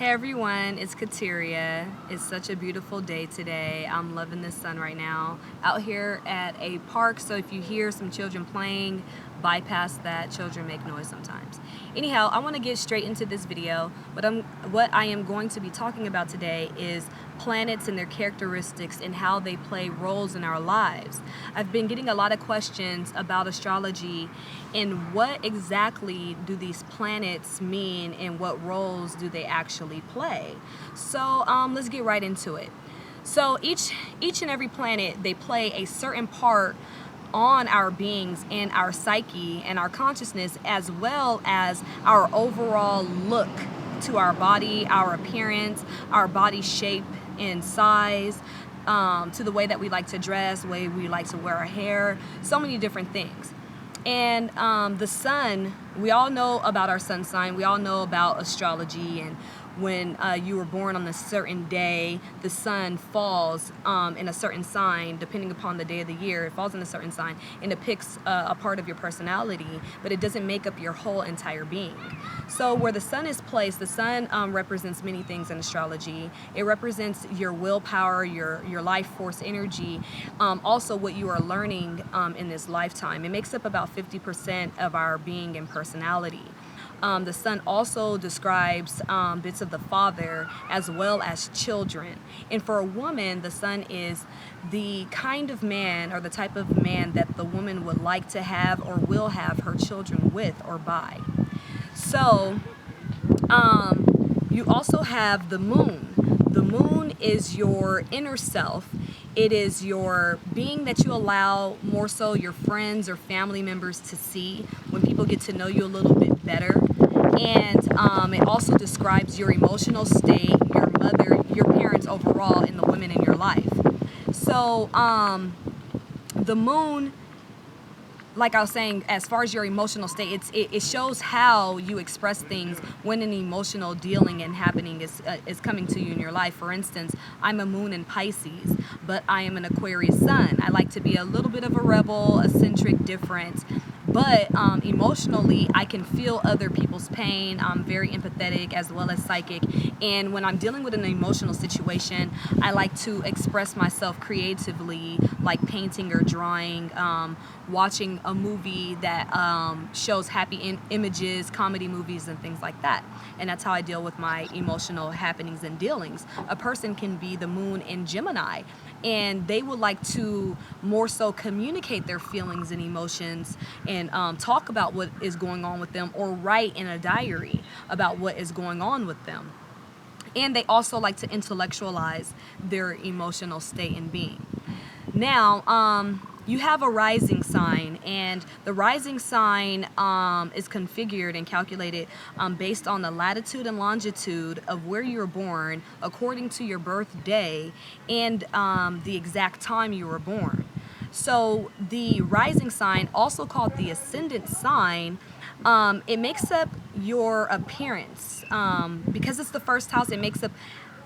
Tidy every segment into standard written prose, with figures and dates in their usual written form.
Hey everyone, it's Kateria. It's such a beautiful day today. I'm loving the sun right now. Out here at a park, so if you hear some children playing, bypass that. Children make noise sometimes. Anyhow, I want to get straight into this video. What I am going to be talking about today is planets and their characteristics and how they play roles in our lives. I've been getting a lot of questions about astrology and what exactly do these planets mean and what roles do they actually play. So let's get right into it. So each and every planet, they play a certain part on our beings and our psyche and our consciousness, as well as our overall look to our body, our appearance, our body shape and size, to the way that we like to dress, the way we like to wear our hair, so many different things. And the sun, we all know about our sun sign, we all know about astrology, and when you were born on a certain day, the sun falls in a certain sign. Depending upon the day of the year, it falls in a certain sign and it depicts a part of your personality, but it doesn't make up your whole entire being. So where the sun is placed, the sun represents many things in astrology. It represents your willpower, your life force energy, also what you are learning in this lifetime. It makes up about 50% of our being and personality. The sun also describes bits of the father as well as children. And for a woman, the sun is the kind of man or the type of man that the woman would like to have or will have her children with or by. So you also have the moon. The moon is your inner self. It is your being that you allow more so your friends or family members to see when people get to know you a little bit better. And it also describes your emotional state, your mother, your parents overall, and the women in your life. So the moon, like I was saying, as far as your emotional state, it shows how you express things when an emotional dealing and happening is coming to you in your life. For instance, I'm a moon in Pisces, but I am an Aquarius sun. I like to be a little bit of a rebel, eccentric, different. But emotionally, I can feel other people's pain. I'm very empathetic as well as psychic. And when I'm dealing with an emotional situation, I like to express myself creatively, like painting or drawing, watching a movie that shows happy images, comedy movies, and things like that. And that's how I deal with my emotional happenings and dealings. A person can be the moon in Gemini, and they would like to more so communicate their feelings and emotions and talk about what is going on with them, or write in a diary about what is going on with them. And they also like to intellectualize their emotional state and being. Now, you have a rising sign, and the rising sign is configured and calculated based on the latitude and longitude of where you were born according to your birthday and the exact time you were born. So the rising sign, also called the ascendant sign, it makes up your appearance. Because it's the first house, it makes up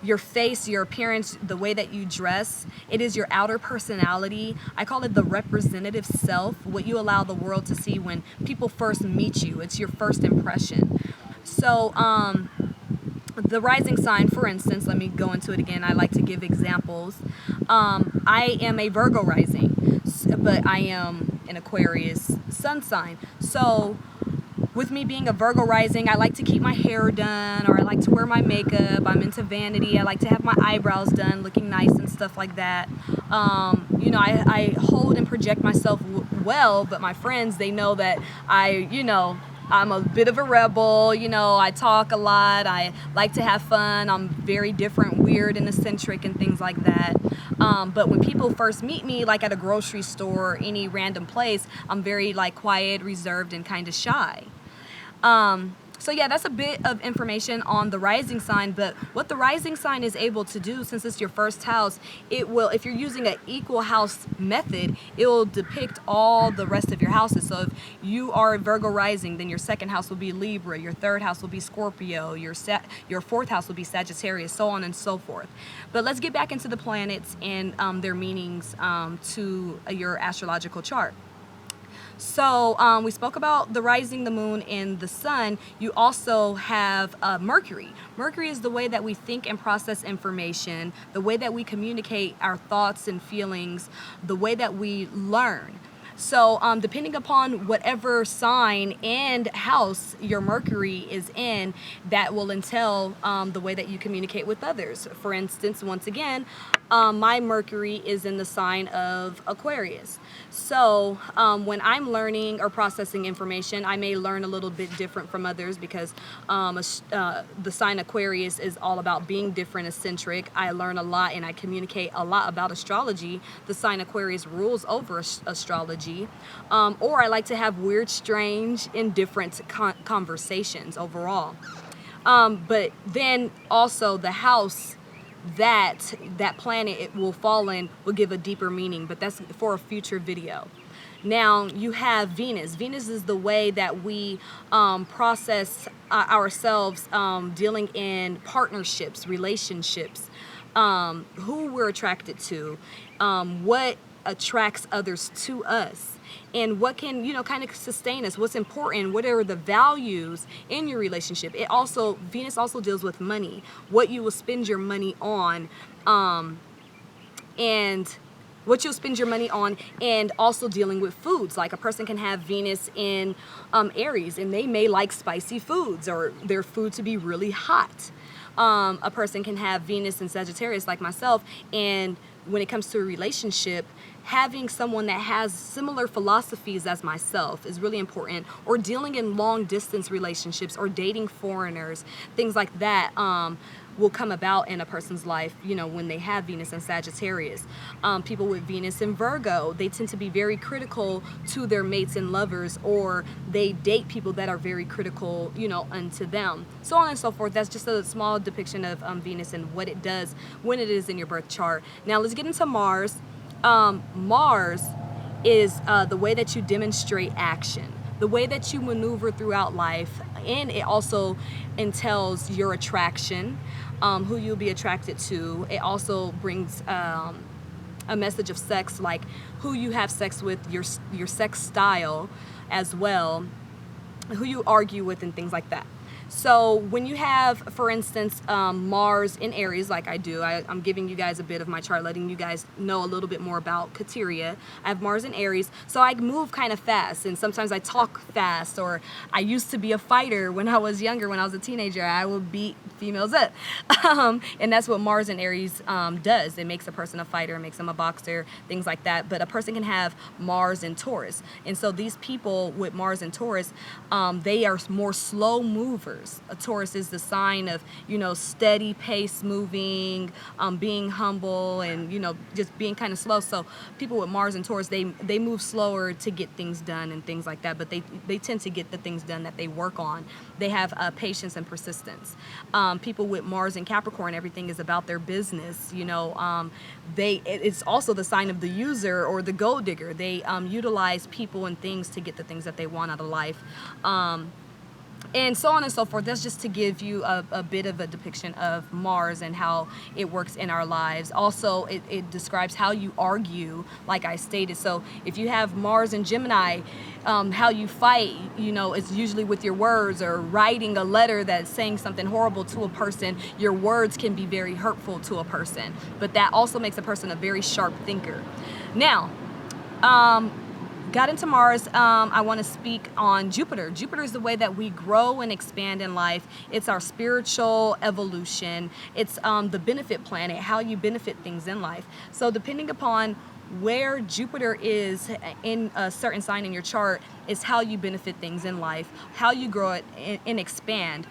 your face, your appearance, the way that you dress. It is your outer personality. I call it the representative self, what you allow the world to see when people first meet you. It's your first impression. So the rising sign, for instance, let me go into it again. I like to give examples. I am a Virgo rising, but I am an Aquarius sun sign. So with me being a Virgo rising, I like to keep my hair done, or I like to wear my makeup. I'm into vanity. I like to have my eyebrows done, looking nice and stuff like that. I hold and project myself well, but my friends, they know that I'm a bit of a rebel. I talk a lot. I like to have fun. I'm very different, weird, and eccentric and things like that. But when people first meet me, like at a grocery store or any random place, I'm very quiet, reserved, and kind of shy. So yeah, that's a bit of information on the rising sign. But what the rising sign is able to do, since it's your first house, it will, if you're using an equal house method, it will depict all the rest of your houses. So if you are a Virgo rising, then your second house will be Libra, your third house will be Scorpio, your fourth house will be Sagittarius, so on and so forth. But let's get back into the planets and their meanings to your astrological chart. So we spoke about the rising, the moon, and the sun. You also have Mercury. Mercury is the way that we think and process information, the way that we communicate our thoughts and feelings, the way that we learn. So depending upon whatever sign and house your Mercury is in, that will entail the way that you communicate with others. For instance, once again, my Mercury is in the sign of Aquarius. So when I'm learning or processing information, I may learn a little bit different from others because the sign Aquarius is all about being different, eccentric. I learn a lot and I communicate a lot about astrology. The sign Aquarius rules over astrology. Or I like to have weird, strange, and different conversations overall. But then also the house that planet it will fall in will give a deeper meaning, but that's for a future video. Now you have Venus. Venus is the way that we process ourselves dealing in partnerships, relationships, who we're attracted to, what attracts others to us, and what can kind of sustain us, what's important, what are the values in your relationship. Venus also deals with money, what you will spend your money on, and what you'll spend your money on, and also dealing with foods. Like a person can have Venus in Aries and they may like spicy foods or their food to be really hot. A person can have Venus in Sagittarius like myself, and when it comes to a relationship, having someone that has similar philosophies as myself is really important, or dealing in long distance relationships or dating foreigners, things like that will come about in a person's life, when they have Venus in Sagittarius. People with Venus in Virgo, they tend to be very critical to their mates and lovers, or they date people that are very critical, unto them. So on and so forth. That's just a small depiction of Venus and what it does when it is in your birth chart. Now let's get into Mars. Mars is the way that you demonstrate action, the way that you maneuver throughout life, and it also entails your attraction, who you'll be attracted to. It also brings a message of sex, like who you have sex with, your sex style as well, who you argue with, and things like that. So when you have, for instance, Mars in Aries, like I do, I'm giving you guys a bit of my chart, letting you guys know a little bit more about Kateria. I have Mars in Aries, so I move kind of fast, and sometimes I talk fast, or I used to be a fighter when I was younger. When I was a teenager, I would beat females up. And that's what Mars in Aries does. It makes a person a fighter, it makes them a boxer, things like that. But a person can have Mars in Taurus. And so these people with Mars in Taurus, they are more slow movers. A Taurus is the sign of, steady pace moving, being humble, and, just being kind of slow. So people with Mars and Taurus, they move slower to get things done and things like that, but they tend to get the things done that they work on. They have patience and persistence. People with Mars and Capricorn, everything is about their business. It's also the sign of the user or the gold digger. They utilize people and things to get the things that they want out of life. And so on and so forth. That's just to give you a bit of a depiction of Mars and how it works in our lives. Also, it describes how you argue, like I stated. So if you have Mars and Gemini, how you fight, it's usually with your words, or writing a letter that's saying something horrible to a person. Your words can be very hurtful to a person, but that also makes a person a very sharp thinker. Now, got into Mars, I want to speak on Jupiter. Jupiter is the way that we grow and expand in life. It's our spiritual evolution. It's the benefit planet, how you benefit things in life. So depending upon where Jupiter is in a certain sign in your chart is how you benefit things in life, how you grow it and expand.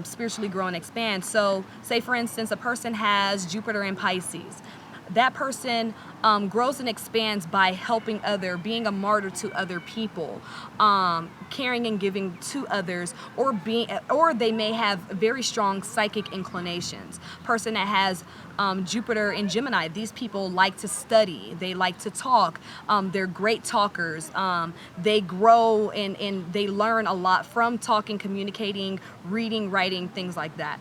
Spiritually grow and expand. So say for instance, a person has Jupiter in Pisces. That person grows and expands by helping being a martyr to other people, caring and giving to others, or they may have very strong psychic inclinations. Person that has Jupiter in Gemini, these people like to study, they like to talk, they're great talkers, they grow and they learn a lot from talking, communicating, reading, writing, things like that.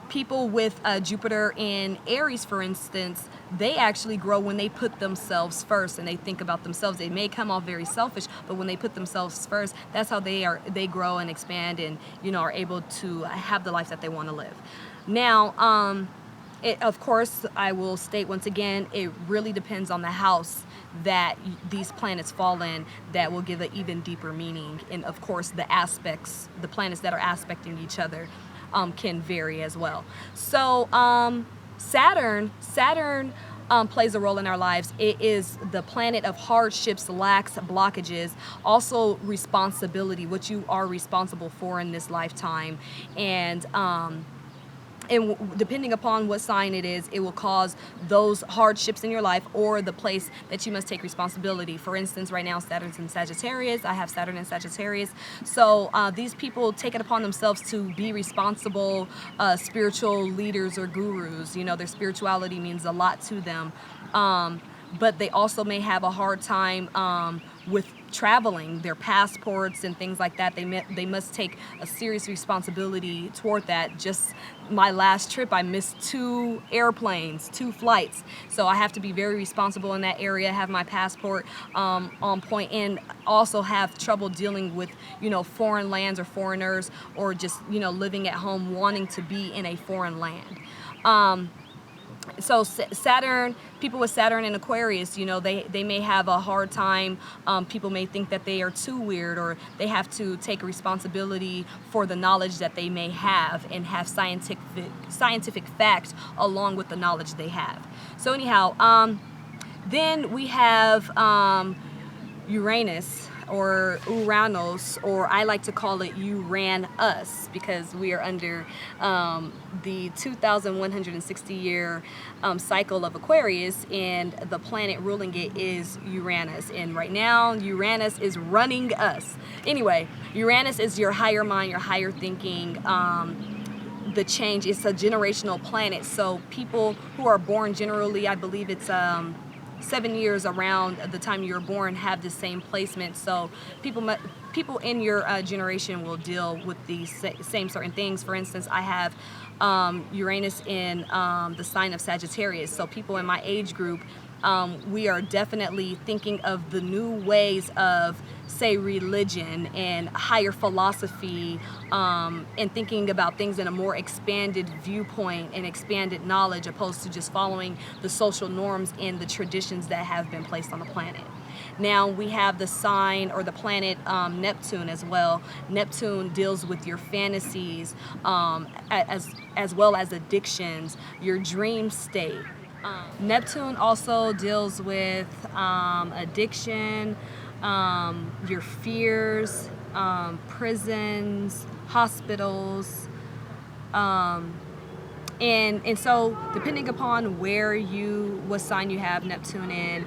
People with Jupiter in Aries, for instance, they actually grow when they put themselves first and they think about themselves. They may come off very selfish, but when they put themselves first, that's how they grow and expand and, you know, are able to have the life that they want to live. Now, of course, I will state once again, it really depends on the house that these planets fall in that will give an even deeper meaning. And of course, the aspects, the planets that are aspecting each other can vary as well. So Saturn plays a role in our lives. It is the planet of hardships, lacks, blockages, also responsibility, what you are responsible for in this lifetime. And depending upon what sign it is, it will cause those hardships in your life or the place that you must take responsibility. For instance, right now Saturn's in Sagittarius. I have Saturn in Sagittarius. So these people take it upon themselves to be responsible spiritual leaders or gurus. You know, their spirituality means a lot to them. But they also may have a hard time with traveling, their passports and things like that. They must take a serious responsibility toward that. Just my last trip, I missed 2 airplanes, 2 flights. So I have to be very responsible in that area, have my passport on point, and also have trouble dealing with, you know, foreign lands or foreigners, or just, you know, living at home wanting to be in a foreign land. So Saturn, people with Saturn in Aquarius, you know, they may have a hard time. People may think that they are too weird, or they have to take responsibility for the knowledge that they may have and have scientific facts along with the knowledge they have. So anyhow, then we have Uranus, or Uranos, or I like to call it Uran-us, because we are under the 2,160 year cycle of Aquarius, and the planet ruling it is Uranus. And right now, Uranus is running us. Anyway, Uranus is your higher mind, your higher thinking, the change. It's a generational planet. So people who are born generally, I believe it's 7 years around the time you were born, have the same placement. So people in your generation will deal with these same certain things. For instance, I have Uranus in the sign of Sagittarius. So people in my age group, we are definitely thinking of the new ways of, say, religion and higher philosophy, and thinking about things in a more expanded viewpoint and expanded knowledge, opposed to just following the social norms and the traditions that have been placed on the planet. Now we have the sign or the planet Neptune as well. Neptune deals with your fantasies, as well as addictions, your dream state. Neptune also deals with addiction, your fears, prisons, hospitals, and so depending upon what sign you have Neptune in,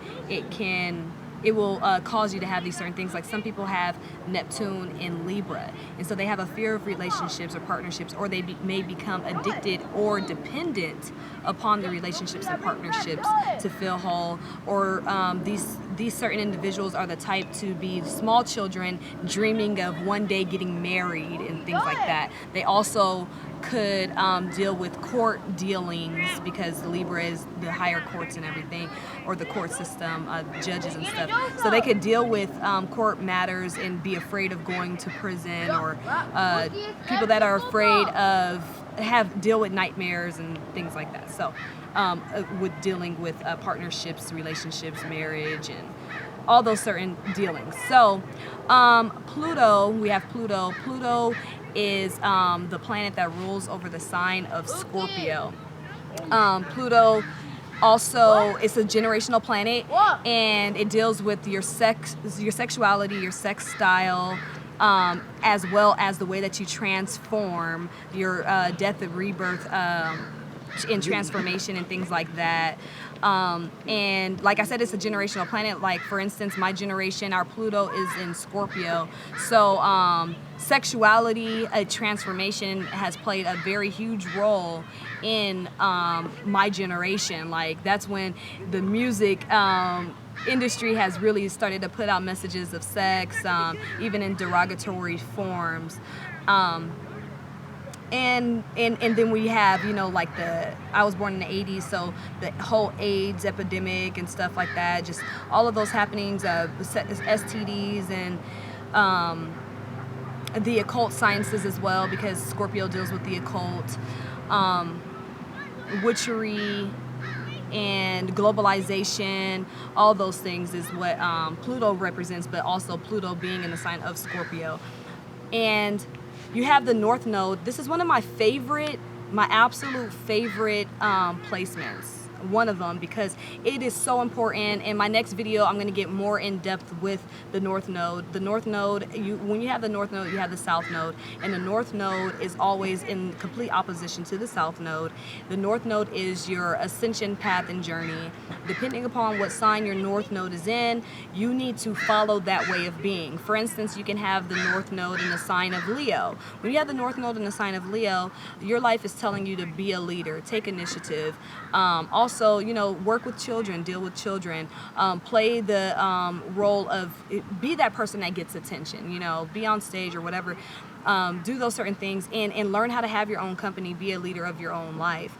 it will cause you to have these certain things. Like some people have Neptune in Libra, and so they have a fear of relationships or partnerships, or they may become addicted or dependent upon the relationships and partnerships to feel whole. Or these certain individuals are the type to be small children dreaming of one day getting married and things like that. They also could deal with court dealings, because Libra is the higher courts and everything, or the court system, judges and stuff. So they could deal with court matters and be afraid of going to prison, or people that are afraid of deal with nightmares and things like that. So with dealing with partnerships, relationships, marriage, and all those certain dealings. So Pluto, we have Pluto. Pluto is the planet that rules over the sign of Scorpio. Pluto also, it's a generational planet, and it deals with your sexuality, your sex style, as well as the way that you transform, your death and rebirth, and transformation and things like that. And like I said, it's a generational planet. Like, for instance, my generation, our Pluto is in Scorpio. So sexuality, transformation has played a very huge role in my generation. Like, that's when the music industry has really started to put out messages of sex, even in derogatory forms. and then we have, you know, like I was born in the 80s, so the whole AIDS epidemic and stuff like that, just all of those happenings, STDs, and the occult sciences as well, because Scorpio deals with the occult, witchery and globalization. All those things is what Pluto represents, but also Pluto being in the sign of Scorpio. And you have the North Node. This is one of my absolute favorite placements. One of them, because it is so important. In my next video, I'm going to get more in depth with the North Node. The North Node, when you have the North Node, you have the South Node, and the North Node is always in complete opposition to the South Node. The North Node is your ascension path and journey. Depending upon what sign your North Node is in, you need to follow that way of being. For instance, you can have the North Node in the sign of Leo. When you have the North Node in the sign of Leo, your life is telling you to be a leader, take initiative. Also, you know, work with children, deal with children, play the role of, be that person that gets attention, you know, be on stage or whatever, do those certain things, and learn how to have your own company, be a leader of your own life.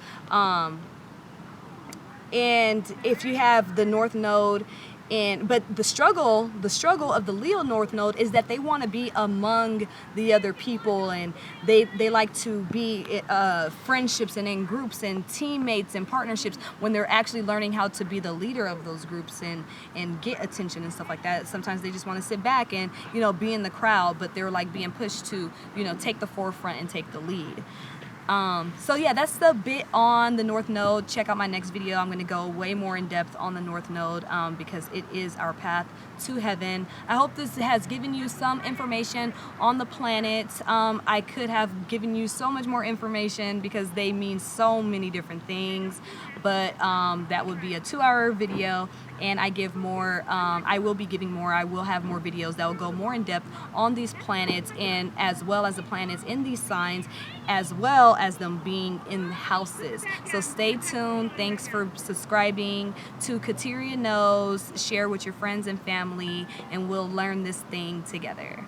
And if you have the North Node, but the struggle of the Leo North Node is that they want to be among the other people, and they like to be friendships and in groups and teammates and partnerships, when they're actually learning how to be the leader of those groups and get attention and stuff like that. Sometimes they just want to sit back and, you know, be in the crowd, but they're like being pushed to, you know, take the forefront and take the lead. So yeah, that's the bit on the North Node. Check out my next video. I'm going to go way more in depth on the North Node, because it is our path to heaven. I hope this has given you some information on the planets. I could have given you so much more information because they mean so many different things, but that would be a 2-hour video, and I give more. I will be giving more. I will have more videos that will go more in depth on these planets, and as well as the planets in these signs, as well as them being in houses. So stay tuned. Thanks for subscribing to Kateria Knows. Share with your friends and family, and we'll learn this thing together.